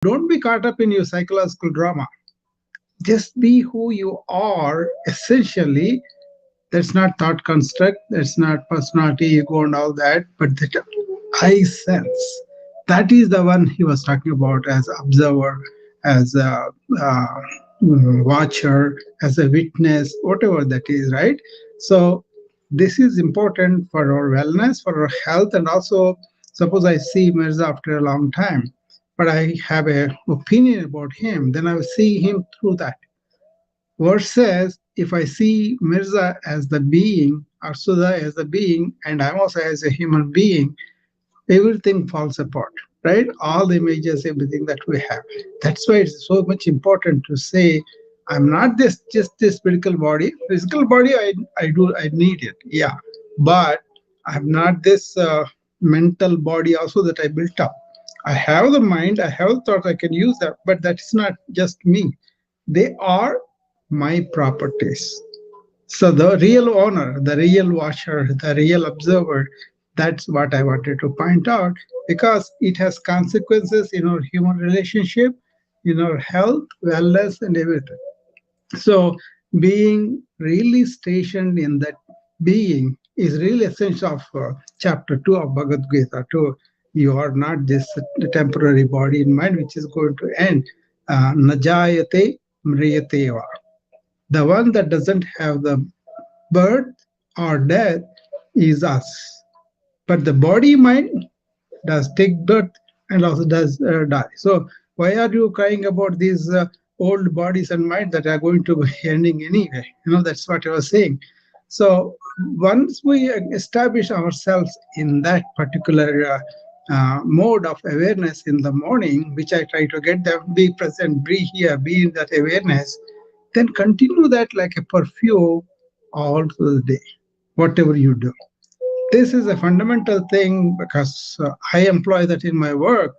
Don't be caught up in your psychological drama. Just be who you are essentially. That's not thought construct, that's not personality, ego, and all that, but that I sense. That is the one he was talking about as observer, as a watcher, as a witness, whatever that is, right? So, this is important for our wellness, for our health, and also, suppose I see Mirza after a long time, but I have a opinion about him, then I will see him through that. Versus if I see Mirza as the being, or Sudha as the being, and I'm also as a human being, everything falls apart, right? All the images, everything that we have. That's why it's so much important to say, I'm not this just this physical body. Physical body, I need it, yeah, but I'm not this mental body also that I built up. I have the mind, I have thought, I can use that, but that's not just me. They are my properties. So the real owner, the real watcher, the real observer, that's what I wanted to point out because it has consequences in our human relationship, in our health, wellness, and everything. So being really stationed in that being is really essential of chapter 2 of Bhagavad Gita. Too, you are not this temporary body and mind which is going to end. Najayate mriyate va. The one that doesn't have the birth or death is us. But the body mind does take birth and also does die. So why are you crying about these old bodies and mind that are going to be ending anyway? That's what I was saying. So once we establish ourselves in that particular mode of awareness in the morning, which I try to get them, be present, be here, be in that awareness, then continue that like a perfume all through the day, whatever you do. This is a fundamental thing because I employ that in my work.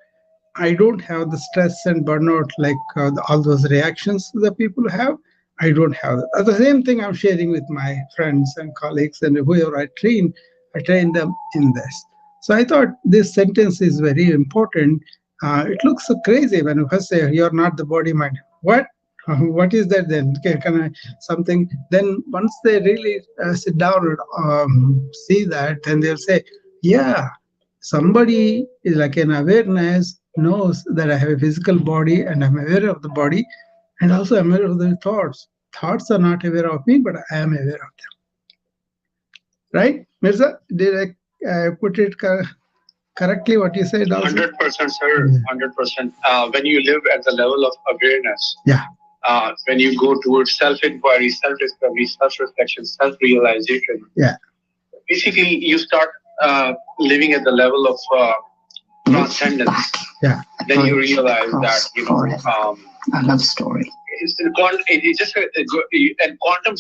I don't have the stress and burnout like all those reactions that people have. I don't have that. The same thing I'm sharing with my friends and colleagues and whoever I train them in this. So I thought this sentence is very important. It looks so crazy when you first say you're not the body mind. What? What is that then? Can I something? Then once they really sit down and see that, then they'll say, "Yeah, somebody is like an awareness knows that I have a physical body and I'm aware of the body, and also I'm aware of the thoughts. Thoughts are not aware of me, but I am aware of them." Right, Mirza? Did I put it correctly? What you said also? 100%, sir. 100%. When you live at the level of awareness, yeah. When you go towards self-inquiry, self-discovery, self-reflection, self-realization, yeah, basically you start living at the level of transcendence. Yeah. Then you realize that I love story. It's just and quantum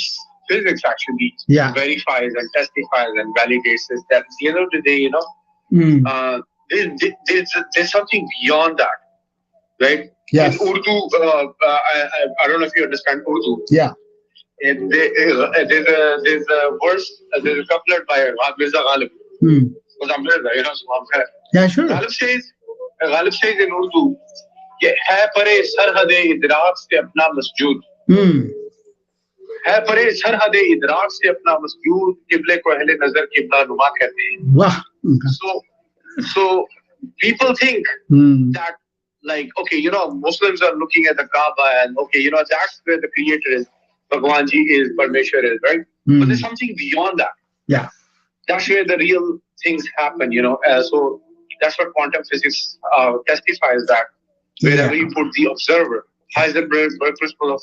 physics actually verifies and testifies and validates this, that at the end of the day, there's something beyond that, right? Yes. In Urdu, I don't know if you understand Urdu. Yeah. And there's a verse, there's a couplet by Mirza Ghalib. Because I'm Mirza, so I'm fair. Yeah, sure. Ghalib says in Urdu, है परे सरहद इदराक से अपना मसजूद, है परे सरहद इदराक से अपना मसजूद, किबले को अहले नजर किबला नुमा कहते हैं. Wow. So people think that, like, okay, Muslims are looking at the Kaaba and okay, that's where the creator is, Bhagwan Ji is, Parmeshwar is, right? But there's something beyond that. Yeah. That's where the real things happen, so that's what quantum physics testifies, that wherever you put the observer, Heisenberg's principle of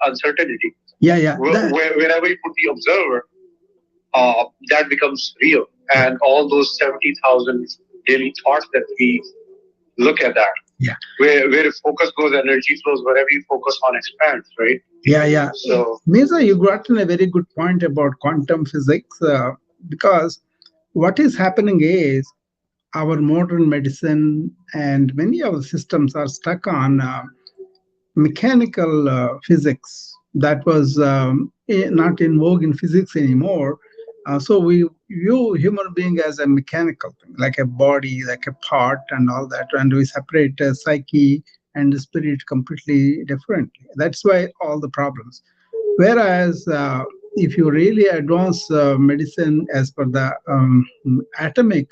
uncertainty. Yeah. Wherever you put the observer, that becomes real. And all those 70,000 daily thoughts that we look at that. Yeah. Where focus goes, energy flows. Wherever you focus on expands, right? Yeah. So, Mirza, you brought in a very good point about quantum physics because what is happening is our modern medicine and many of the systems are stuck on mechanical physics that was not in vogue in physics anymore. So we view human being as a mechanical thing, like a body, like a part and all that. And we separate psyche and the spirit completely differently. That's why all the problems. Whereas if you really advance medicine as per the atomic,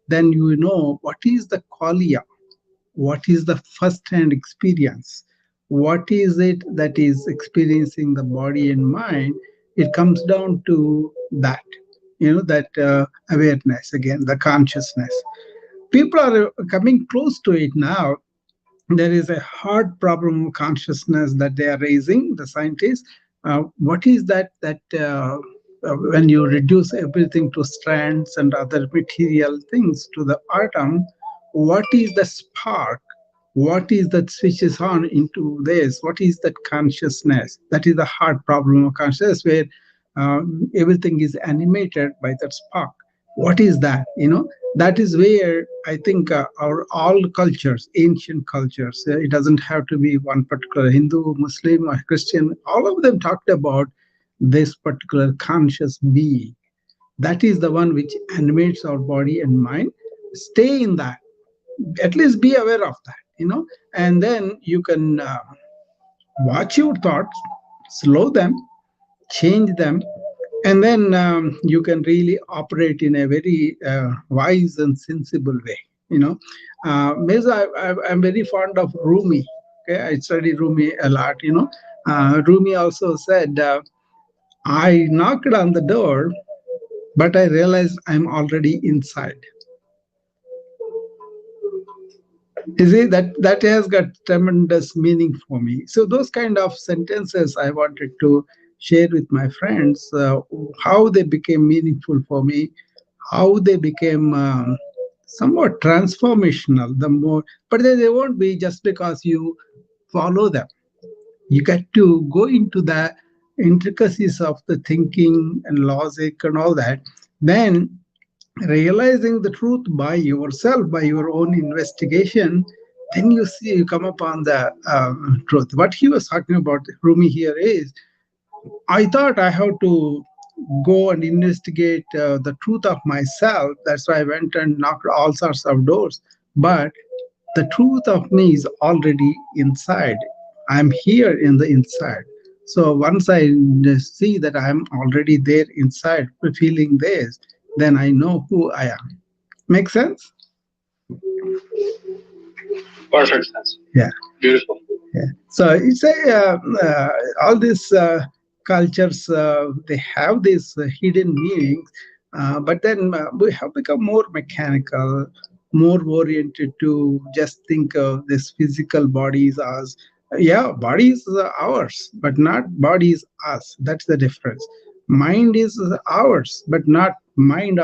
then you know what is the qualia, what is the first hand experience, what is it that is experiencing the body and mind. It comes down to that, that awareness, again, the consciousness. People are coming close to it now. There is a hard problem of consciousness that they are raising, the scientists. What is that when you reduce everything to strands and other material things to the atom, what is the spark? What is that switches on into this? What is that consciousness? That is the hard problem of consciousness, where everything is animated by that spark. What is that? That is where I think our all cultures, ancient cultures, it doesn't have to be one particular Hindu, Muslim, or Christian. All of them talked about this particular conscious being. That is the one which animates our body and mind. Stay in that. At least be aware of that. And then you can watch your thoughts, slow them, change them, and then you can really operate in a very wise and sensible way. Mirza, I'm very fond of Rumi. Okay, I study Rumi a lot. Rumi also said, I knocked on the door, but I realized I'm already inside. You see, that has got tremendous meaning for me. So those kind of sentences I wanted to share with my friends, how they became meaningful for me, how they became somewhat transformational. The more, but they won't be just because you follow them. You get to go into the intricacies of the thinking and logic and all that. Then realizing the truth by yourself, by your own investigation, then you come upon the truth. What he was talking about, Rumi, here is, I thought I have to go and investigate the truth of myself. That's why I went and knocked all sorts of doors. But the truth of me is already inside. I'm here in the inside. So once I see that I'm already there inside, feeling this, then I know who I am. Make sense? Perfect sense. Yeah. Beautiful. Yeah. So it's all these cultures, they have these hidden meanings, but then we have become more mechanical, more oriented to just think of this physical bodies as, yeah, bodies are ours, but not bodies us. That's the difference. Mind is ours, but not mind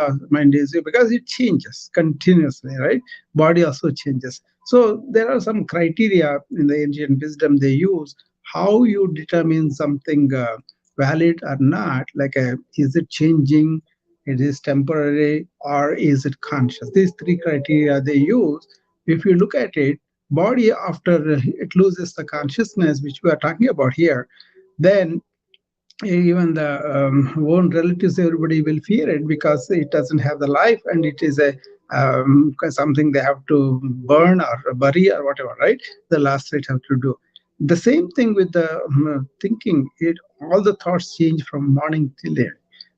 is you, because it changes continuously, right? Body also changes. So there are some criteria in the ancient wisdom they use, how you determine something valid or not, like is it changing, it is temporary, or is it conscious. These three criteria they use. If you look at it, body, after it loses the consciousness, which we are talking about here, then even the own relatives, everybody will fear it, because it doesn't have the life, and it is a something they have to burn or bury or whatever, right? The last rite have to do. The same thing with the thinking. All the thoughts change from morning till day.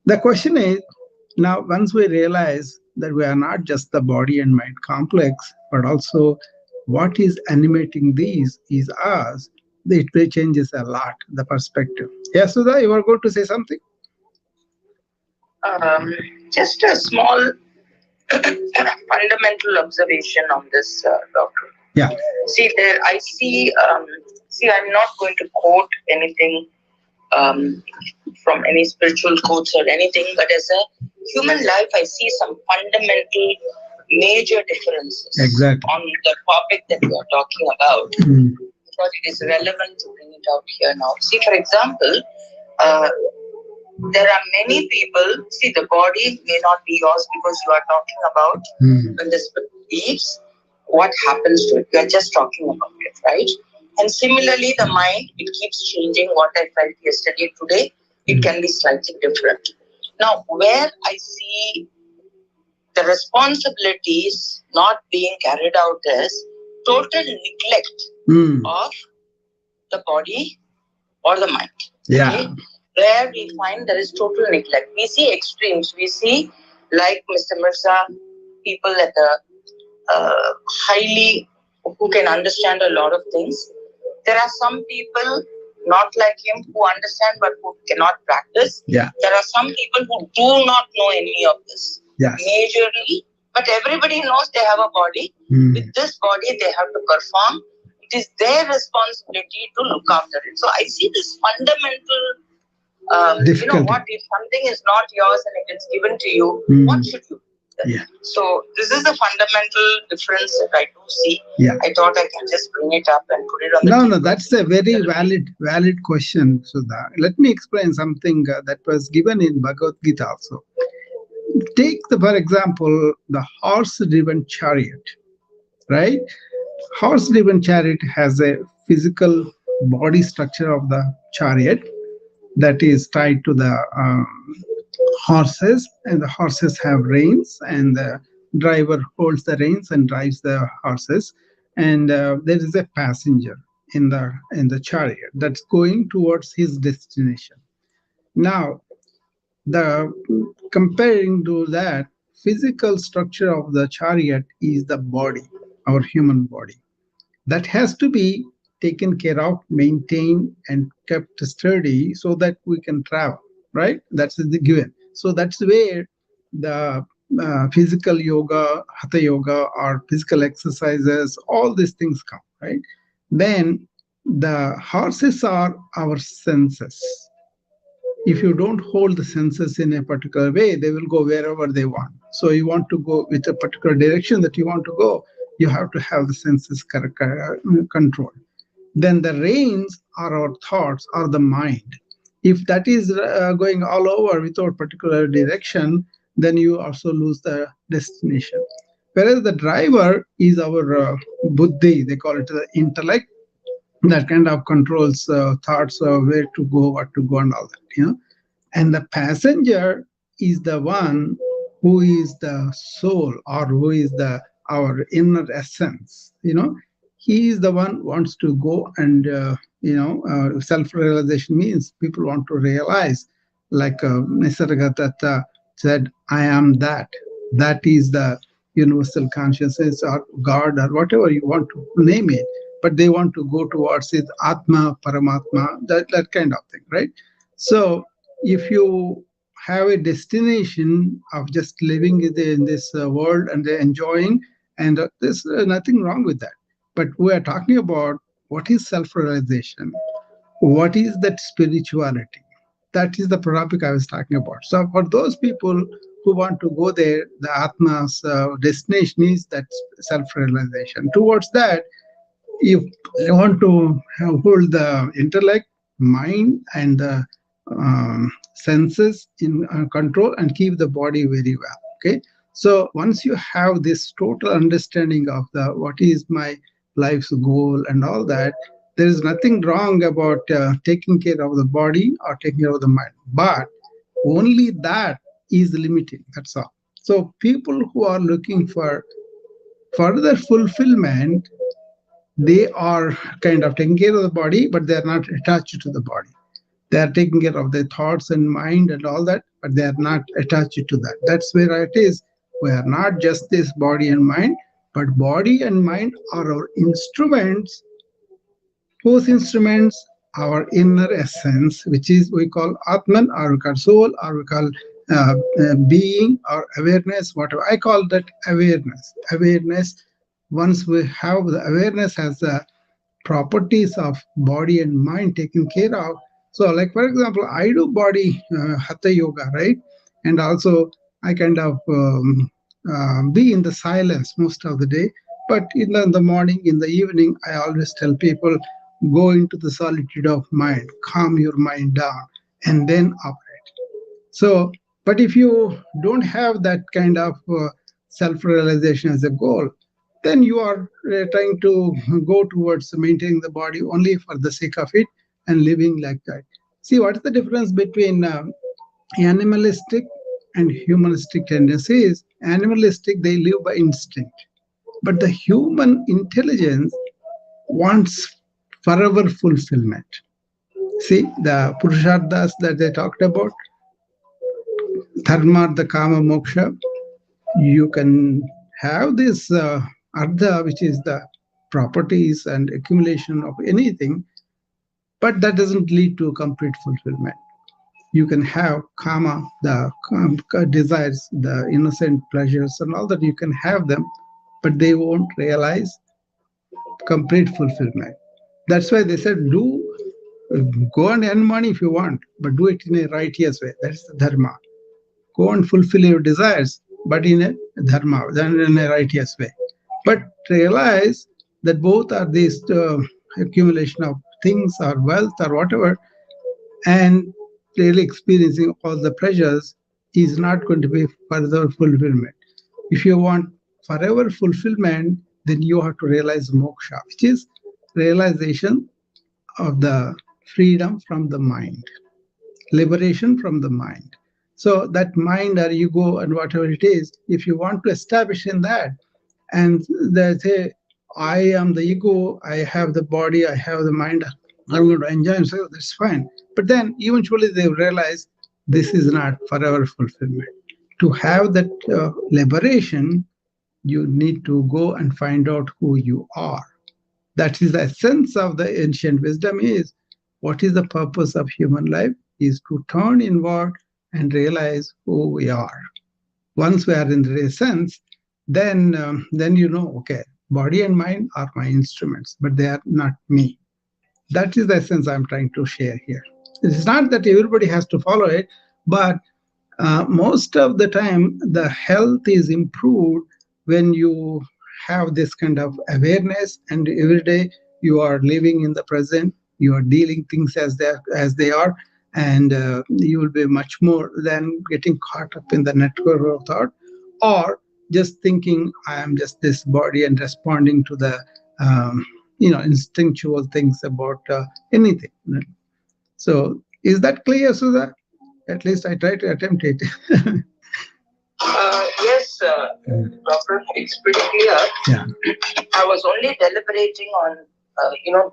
The question is, now once we realize that we are not just the body and mind complex, but also what is animating these is us, it changes a lot, the perspective. Yeah, Sudha, you were going to say something? Um, just a small fundamental observation on this, Doctor. Yeah. See, there I see. See, I'm not going to quote anything um, from any spiritual quotes or anything, but as a human life, I see some fundamental, major differences on the topic that we are talking about, because it is relevant to bring it out here now. See, for example, there are many people, see, the body may not be yours, because you are talking about when the spirit leaves, what happens to it. We are just talking about it, right? And similarly, the mind, it keeps changing. What I felt yesterday, today, it can be slightly different. Now, where I see the responsibilities not being carried out is total neglect of the body or the mind. Yeah. Okay? Where we find there is total neglect. We see extremes. We see, like Mr. Mirza, people at the highly, who can understand a lot of things. There are some people not like him who understand but who cannot practice. Yeah. There are some people who do not know any of this. Yes. Majorly, but everybody knows they have a body. With this body, they have to perform. It is their responsibility to look after it. So I see this fundamental, what if something is not yours and it is given to you, what should you do? Yeah. So this is the fundamental difference that I do see. Yeah. I thought I can just bring it up and put it on the No, table. no, that's a very valid question, Sudha. Let me explain something that was given in Bhagavad Gita also. Take, for example, the horse-driven chariot, right? Horse-driven chariot has a physical body structure of the chariot that is tied to the horses, and the horses have reins, and the driver holds the reins and drives the horses, and there is a passenger in the chariot that's going towards his destination. Now, the comparing to that, physical structure of the chariot is the body, our human body, that has to be taken care of, maintained, and kept sturdy so that we can travel, right? That's the given. So that's where the physical yoga, hatha yoga, or physical exercises, all these things come, right? Then the horses are our senses. If you don't hold the senses in a particular way, they will go wherever they want. So you want to go with a particular direction that you want to go, you have to have the senses controlled. Then the reins are our thoughts or the mind. If that is going all over without particular direction, then you also lose the destination. Whereas the driver is our buddhi, they call it the intellect, that kind of controls thoughts of where to go, what to go, and all that. And the passenger is the one who is the soul, or who is the our inner essence. He is the one who wants to go, and self-realization means people want to realize, like Nisargadatta said, I am that. That is the universal consciousness, or God, or whatever you want to name it, but they want to go towards it, Atma, Paramatma, that kind of thing, right? So if you have a destination of just living in this world and enjoying, and there's nothing wrong with that. But we are talking about what is self-realization, what is that spirituality. That is the topic I was talking about. So for those people who want to go there, the Atma's destination is that self-realization. Towards that, if you want to hold the intellect, mind, and the senses in control, and keep the body very well. Okay, so once you have this total understanding of the what is my life's goal and all that, there is nothing wrong about taking care of the body or taking care of the mind, but only that is limiting. That's all. So people who are looking for further fulfillment, they are kind of taking care of the body, but they are not attached to the body. They are taking care of their thoughts and mind and all that, but they are not attached to that. That's where it is. We are not just this body and mind, but body and mind are our instruments. Whose instruments? Our inner essence, which is we call Atman, or we call soul, or we call being, or awareness, whatever. I call that awareness. Awareness, once we have the awareness as the properties of body and mind taken care of. So, like for example, I do body hatha yoga, right? And also I kind of be in the silence most of the day. But in the morning, in the evening, I always tell people, go into the solitude of mind, calm your mind down, and then operate. So, but if you don't have that kind of self-realization as a goal, then you are trying to go towards maintaining the body only for the sake of it and living like that. See, what is the difference between animalistic and humanistic tendencies? Animalistic, they live by instinct. But the human intelligence wants forever fulfillment. See, the Purusharthas that they talked about, dharma, the kama, moksha, you can have this artha, which is the properties and accumulation of anything, but that doesn't lead to complete fulfillment. You can have kama, the desires, the innocent pleasures, and all that. You can have them, but they won't realize complete fulfillment. That's why they said, do go and earn money if you want, but do it in a righteous way. That's the dharma. Go and fulfill your desires, but in a dharma, then in a righteous way. But realize that both are this accumulation of things or wealth or whatever, and really experiencing all the pleasures is not going to be further fulfillment. If you want forever fulfillment, then you have to realize moksha, which is realization of the freedom from the mind, liberation from the mind. So that mind or ego and whatever it is, if you want to establish in that, and they say, I am the ego, I have the body, I have the mind, I'm going to enjoy myself, that's fine. But then eventually they realize this is not forever fulfillment. To have that liberation, you need to go and find out who you are. That is the essence of the ancient wisdom is, what is the purpose of human life is to turn inward and realize who we are. Once we are in the essence, then you know, okay, body and mind are my instruments, but they are not me. That is the essence I'm trying to share here. It's not that everybody has to follow it, but most of the time the health is improved when you have this kind of awareness, and every day you are living in the present, you are dealing things as they are, and you will be much more than getting caught up in the network of thought, or just thinking I am just this body and responding to the instinctual things about anything. So is that clear, Sudha? At least I try to attempt it. Yes, Doctor, it's pretty clear. Yeah. I was only deliberating on,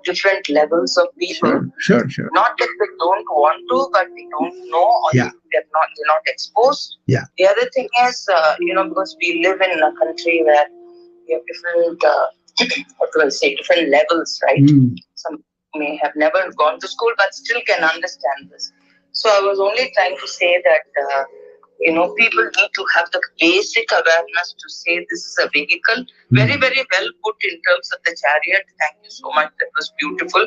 different levels of people. Sure. Not that they don't want to, but they don't know, or Yeah. they're not exposed. Yeah. The other thing is, because we live in a country where we have different, what do I say, different levels, right? Some may have never gone to school, but still can understand this. So I was only trying to say that, people need to have the basic awareness to say this is a vehicle. Very, very well put in terms of the chariot. Thank you so much. That was beautiful.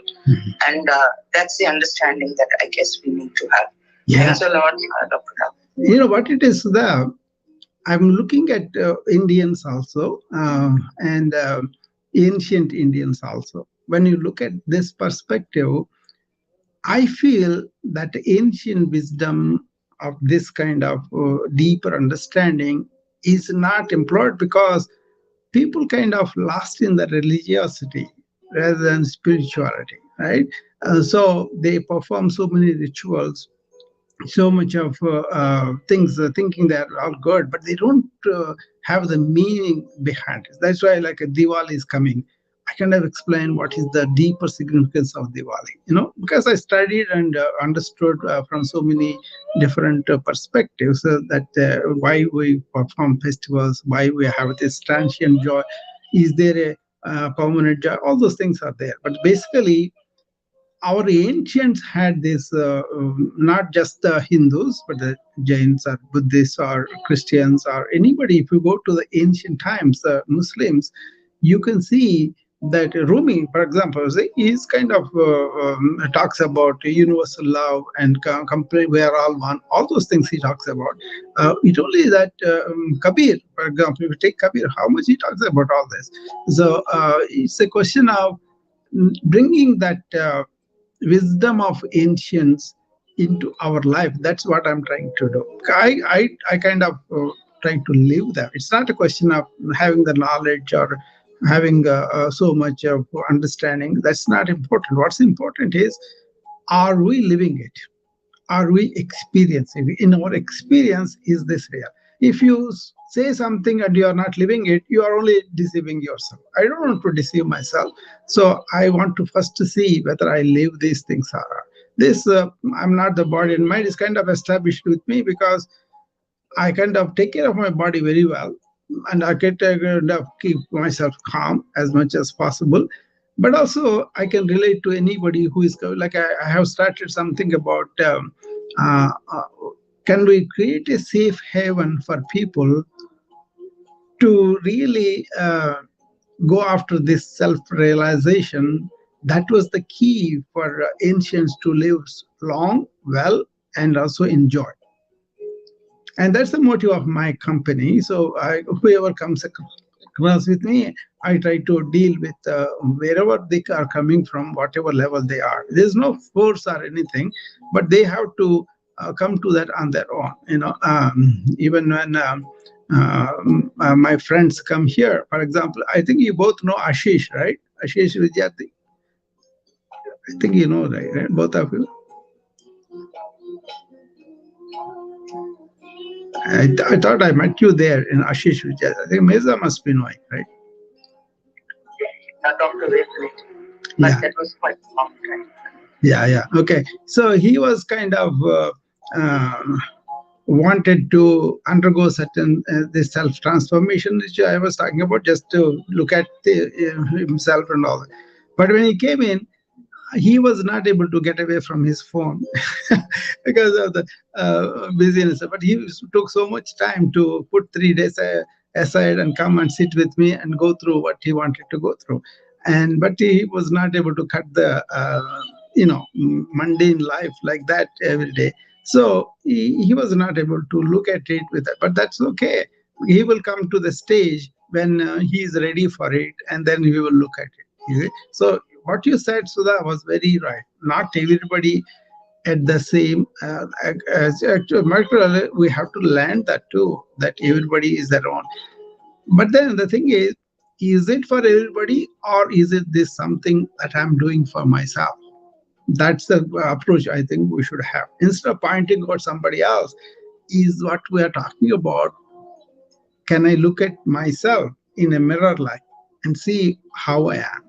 And that's the understanding that I guess we need to have. Yeah. Thanks a lot, Dr. Rao. You know what it is, I'm looking at Indians also, and ancient Indians also. When you look at this perspective, I feel that ancient wisdom of this kind of deeper understanding is not employed because people kind of lost in the religiosity rather than spirituality, right? So they perform so many rituals, so much of things, thinking they're all good, but they don't have the meaning behind it. That's why, like, a Diwali is coming. I kind of explain what is the deeper significance of Diwali, because I studied and understood from so many different perspectives that why we perform festivals, why we have this transient joy, is there a permanent joy, all those things are there. But basically, our ancients had this, not just the Hindus, but the Jains or Buddhists or Christians or anybody. If you go to the ancient times, Muslims, you can see that Rumi, for example, is kind of talks about universal love and complete, we are all one. All those things he talks about. It only that Kabir, for example, if you take Kabir, how much he talks about all this. So it's a question of bringing that wisdom of ancients into our life. That's what I'm trying to do. I kind of trying to live that. It's not a question of having the knowledge or having so much of understanding. That's not important. What's important is, are we living it? Are we experiencing it? In our experience, is this real? If you say something and you are not living it, you are only deceiving yourself. I don't want to deceive myself. So I want to first see whether I live these things or not. This I'm not the body and mind is kind of established with me because I kind of take care of my body very well, and I can kind of keep myself calm as much as possible. But also, I can relate to anybody who is like I have started something about uh, uh, can we create a safe haven for people to really go after this self-realization. That was the key for ancients to live long, well, and also enjoy. And that's the motive of my company. So whoever comes across with me, I try to deal with wherever they are coming from, whatever level they are. There's no force or anything, but they have to come to that on their own. Even when my friends come here, for example, I think you both know Ashish, right? Ashish Vidyarthi. I think you know, right? Both of you. I thought I met you there in Ashish Vijay. I think Meza must be knowing, right? Not Dr. Vaishnavi, but Yeah. that was quite long time. Yeah, yeah. Okay. So he was kind of wanted to undergo certain this self transformation, which I was talking about, just to look at himself and all that. But when he came in, he was not able to get away from his phone because of the busyness. But he took so much time to put 3 days aside and come and sit with me and go through what he wanted to go through. And but he was not able to cut the mundane life like that every day. So he was not able to look at it with that. But that's okay. He will come to the stage when he is ready for it, and then we will look at it. You see? So what you said, Sudha, was very right. Not everybody at the same as actually, we have to learn that too, that everybody is their own. But then the thing is it for everybody, or is it this something that I'm doing for myself? That's the approach I think we should have. Instead of pointing out somebody else, is what we are talking about. Can I look at myself in a mirror like and see how I am?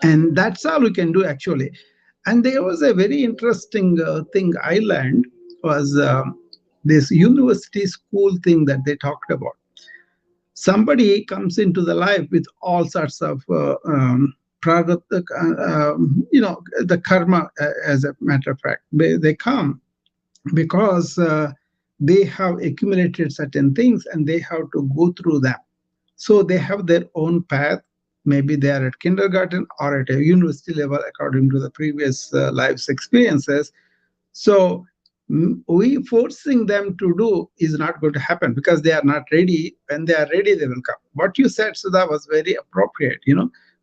And that's all we can do actually. And there was a very interesting thing I learned was this university school thing that they talked about. Somebody comes into the life with all sorts of the karma, as a matter of fact. They come because they have accumulated certain things and they have to go through them. So they have their own path. Maybe they are at kindergarten or at a university level according to the previous life's experiences. So we forcing them to do is not going to happen because they are not ready. When they are ready, they will come. What you said, Sudha, was very appropriate.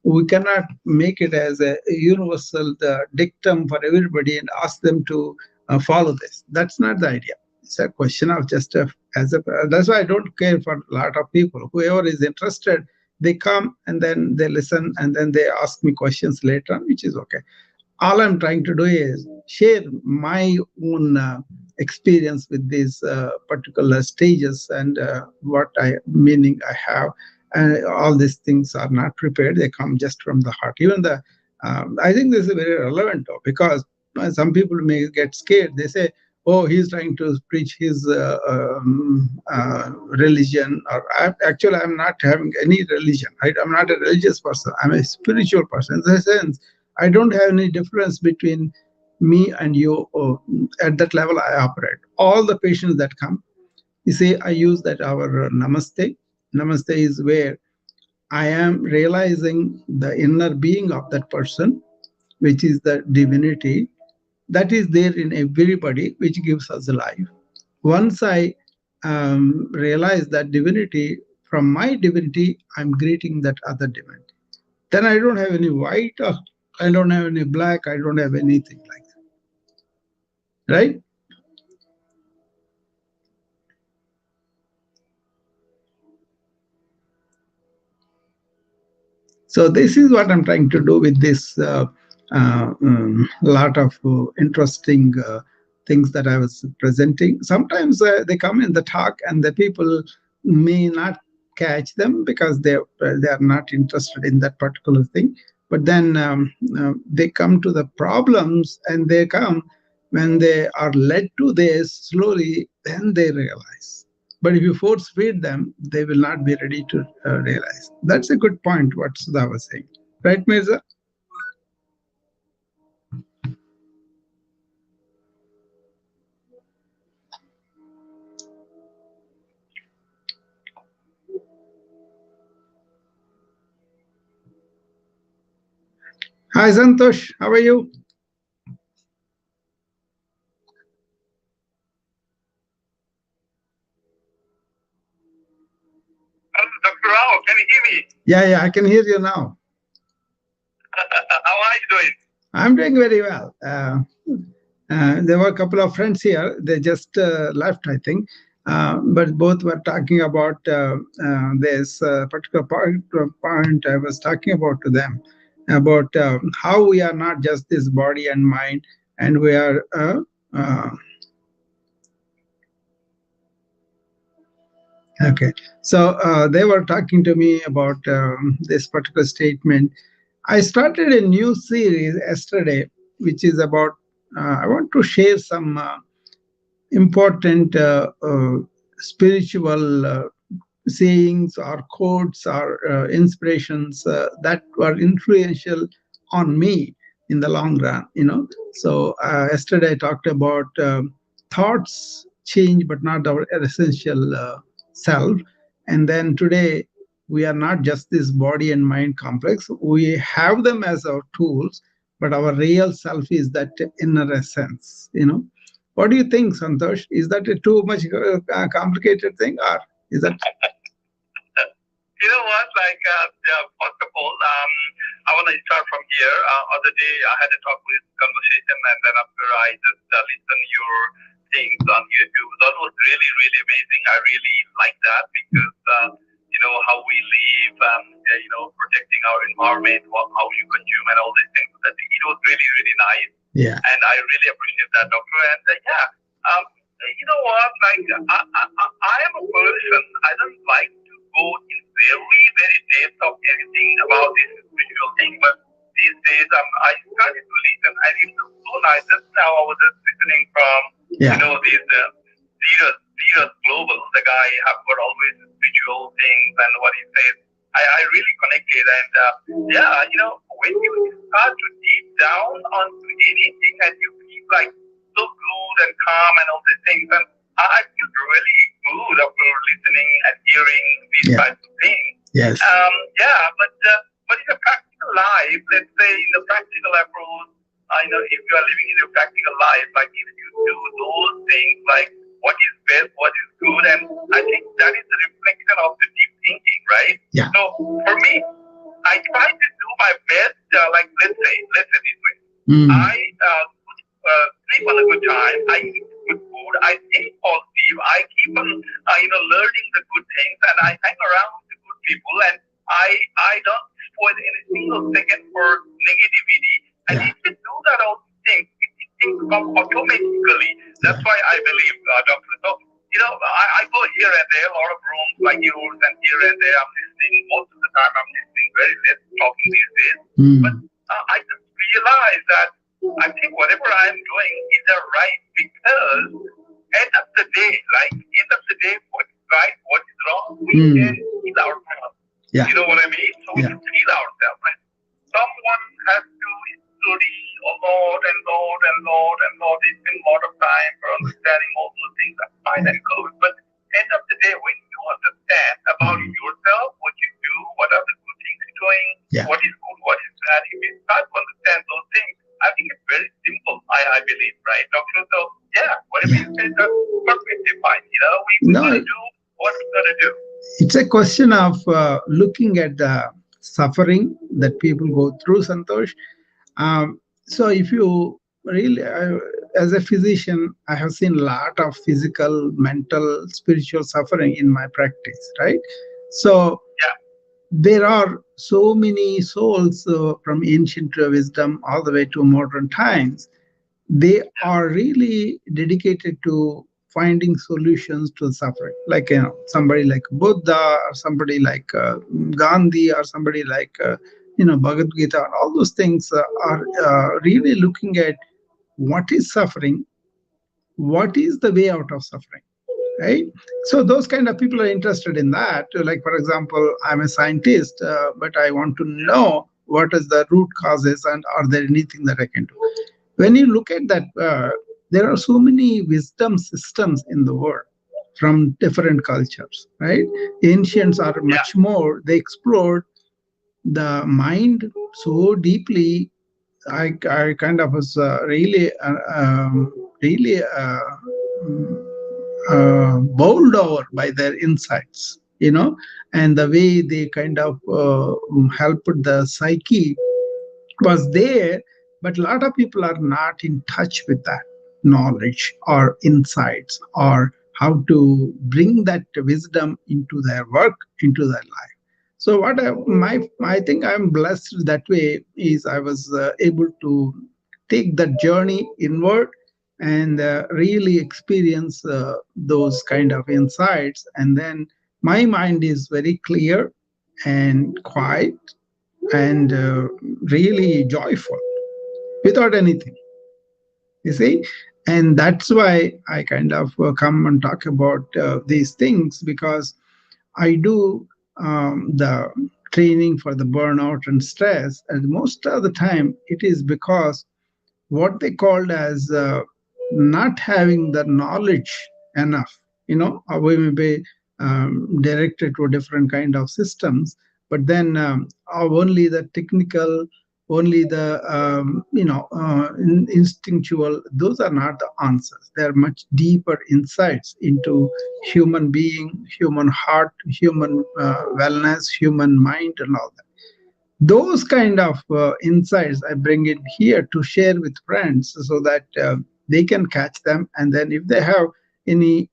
We cannot make it as a universal dictum for everybody and ask them to follow this. That's not the idea. It's a question of just that's why I don't care for a lot of people. Whoever is interested, they come and then they listen and then they ask me questions later on, which is okay. All I'm trying to do is share my own experience with these particular stages and what meaning I have. And all these things are not prepared; they come just from the heart. Even I think this is very relevant though, because some people may get scared. They say, "Oh, he's trying to preach his religion." Or actually, I'm not having any religion. I'm not a religious person. I'm a spiritual person. In the sense, I don't have any difference between me and you. At that level, I operate. All the patients that come, you see, I use that our namaste. Namaste is where I am realizing the inner being of that person, which is the divinity that is there in everybody, which gives us life. Once I realize that divinity, from my divinity, I'm greeting that other divinity. Then I don't have any white, or I don't have any black, I don't have anything like that. Right? So this is what I'm trying to do with this lot of interesting things that I was presenting. Sometimes they come in the talk and the people may not catch them because they are not interested in that particular thing. But then they come to the problems, and they come when they are led to this slowly, then they realize. But if you force feed them, they will not be ready to realize. That's a good point, what Sudha was saying. Right, Mirza? Hi, Santosh. How are you? Dr. Rao, can you hear me? Yeah, I can hear you now. How are you doing? I'm doing very well. There were a couple of friends here. They just left, I think. But both were talking about this particular point I was talking about to them, about how we are not just this body and mind, and we are uh, okay. So they were talking to me about this particular statement. I started a new series yesterday, which is about, I want to share some important spiritual sayings or quotes or inspirations that were influential on me in the long run. So yesterday I talked about thoughts change but not our essential self. And then today, we are not just this body and mind complex. We have them as our tools, but our real self is that inner essence. What do you think, Santosh? Is that a too much complicated thing, or is that? You know what? First of all, I want to start from here. Other day, I had a talk with conversation, and then after I just listened your things on YouTube. That was really, really amazing. I really like that because how we live, protecting our environment, how you consume, and all these things. That it was really, really nice. Yeah. And I really appreciate that, doctor. And you know what? I am a person. I don't like to go in very, very depth of anything about this spiritual thing, but these days I started to listen, and it was so nice. Just now I was just listening from these leaders global. The guy have got always spiritual things and what he says. I really connected, and when you start to deep down onto anything and you feel like so good and calm and all these things, and I feel really good after listening and hearing these types of things. Yes. But in a practical life, let's say in the practical approach, if you are living in your practical life, like if you do those things, like what is best, what is good, and I think that is the reflection of the deep thinking, right? Yeah. So for me, I try to do my best. Let's say this way. I sleep on a good time. I eat good food. I stay positive. I keep on, learning the good things, and I hang around with the good people, and I don't spoil any single second for negativity. And if you do that, all things, things come automatically. That's why I believe, doctor. So I go here and there, a lot of rooms like yours, and here and there I'm listening. Most of the time I'm listening, very less talking these days. But I just realize that I think whatever I'm doing is right, because end of the day, what is right, what is wrong, we can feel ourselves. Yeah. You know what I mean? So we can feel ourselves. Right? Someone has to study a lot and lot and lot and lot. They spend a lot of time for understanding all those things. That's fine and good. But end of the day, when you understand about yourself, what you do, what are the good things you're doing, what is good, what is bad, if you start to understand those things, I think it's very simple, I believe, right, doctor? So, whatever you said, that's perfectly fine. We're going to do what we're going to do. It's a question of looking at the suffering that people go through, Santosh. So if you really, as a physician, I have seen a lot of physical, mental, spiritual suffering in my practice, right? So there are so many souls from ancient wisdom all the way to modern times. they are really dedicated to finding solutions to suffering, like somebody like Buddha, or somebody like Gandhi, or somebody like Bhagavad Gita. All those things are really looking at what is suffering, what is the way out of suffering, right? So those kind of people are interested in that. Like, for example, I'm a scientist, but I want to know what is the root causes, and are there anything that I can do. When you look at that, there are so many wisdom systems in the world from different cultures, right? Ancients are much more, they explored the mind so deeply. I kind of was bowled over by their insights, and the way they kind of helped the psyche was there. But a lot of people are not in touch with that knowledge or insights, or how to bring that wisdom into their work, into their life. So what I think I'm blessed that way is I was able to take that journey inward and really experience those kind of insights, and then my mind is very clear and quiet and really joyful without anything, you see. And that's why I kind of come and talk about these things, because I do the training for the burnout and stress, and most of the time it is because what they called as not having the knowledge enough. We may be directed to different kind of systems, but then only the technical, only the instinctual, those are not the answers. They are much deeper insights into human being, human heart, human wellness, human mind, and all that. Those kind of insights I bring in here to share with friends, so that they can catch them, and then if they have any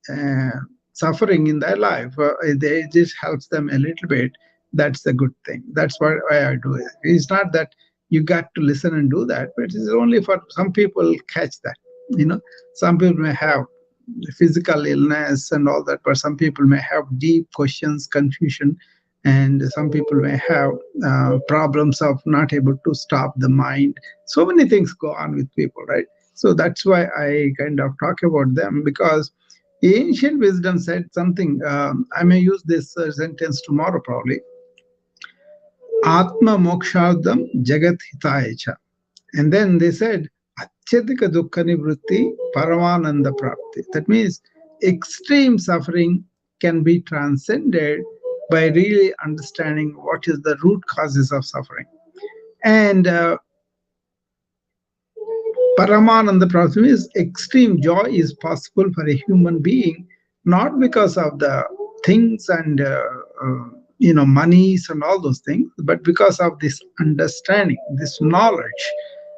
suffering in their life, they just helps them a little bit. That's a good thing. That's why I do it. It's not that you got to listen and do that, but it's only for some people catch that. Some people may have physical illness and all that, but some people may have deep questions, confusion, and some people may have problems of not able to stop the mind. So many things go on with people, right? So that's why I kind of talk about them, because ancient wisdom said something. I may use this sentence tomorrow probably. Atma mokshadam jagat hitaya cha. And then they said, Achyadika dukkha nivritti paramananda prapti. That means extreme suffering can be transcended by really understanding what is the root causes of suffering. And Paramananda Prapti is extreme joy is possible for a human being, not because of the things and monies and all those things, but because of this understanding, this knowledge.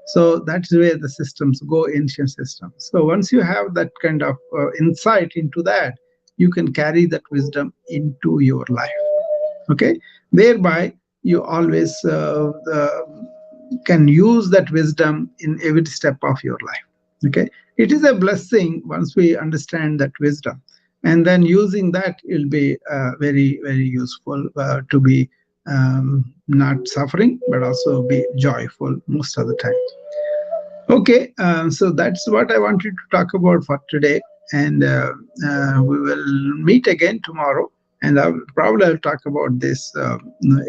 So that's where the systems go, ancient systems. So once you have that kind of insight into that, you can carry that wisdom into your life. Okay, thereby you always can use that wisdom in every step of your life. Okay, it is a blessing once we understand that wisdom, and then using that will be very, very useful to be not suffering, but also be joyful most of the time. Okay, so that's what I wanted to talk about for today, and we will meet again tomorrow, and I'll talk about this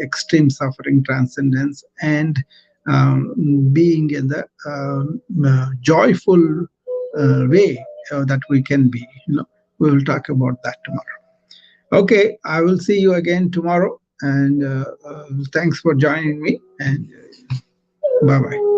extreme suffering transcendence, and being in the joyful way that we can be. We will talk about that tomorrow. Okay, I will see you again tomorrow, and thanks for joining me, and bye bye.